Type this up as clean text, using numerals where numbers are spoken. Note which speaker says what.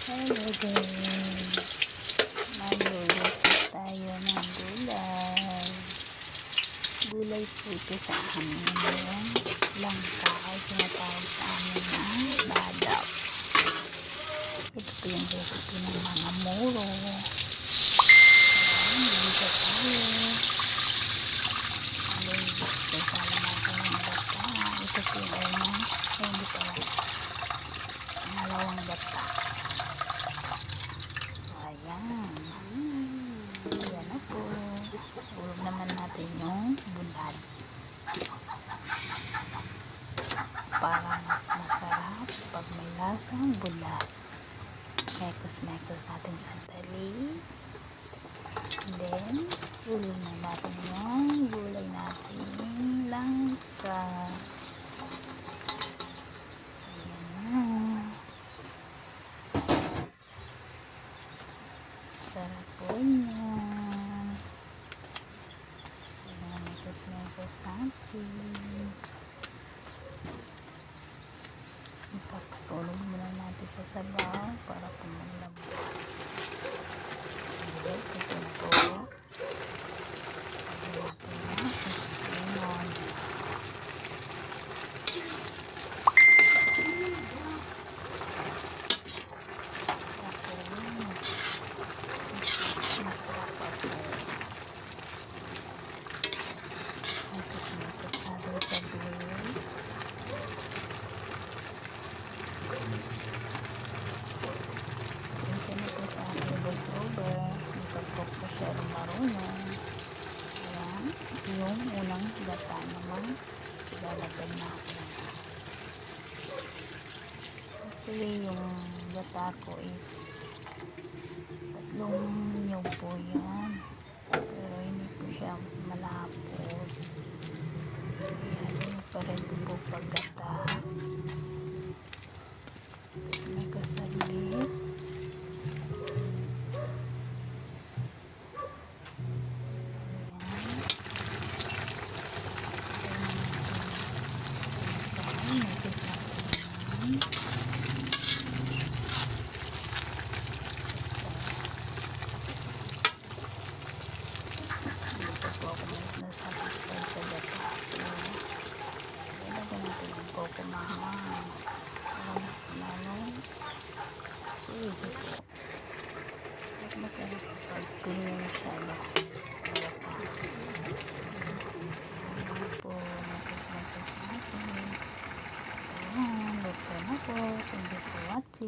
Speaker 1: Hello guys, magluluto tayo ng gulay. Gulay po ito sa amin yung langka o tinatawag sa amin na badak. Ito po yung recipe ng mga muro. Dito tayo. Sasama natin ng bata. Ito po yung unang, hindi pala, pangalawang bata. Ayan. Ayan na po. Ulog naman natin yung bunad. Para mas masarap pag may lasang bunad. Mekos-mekos natin sandali. And then, ulog na natin yung gulay natin. Langka. Ayan na. Sarap po yan. Ayan, mekos-mekos natin. Ipapatulog muna natin sa sabaw para pumalambot. Okay, ito na po. Marunong. Ayan. Yung unang gata naman lalagyan natin. Actually yung gata ko is 3 nyug po yan, pero hindi po siya malapot. Ayan, yun pa rin po paggata. Nagkasaglit. Masarap pag ganyan siya.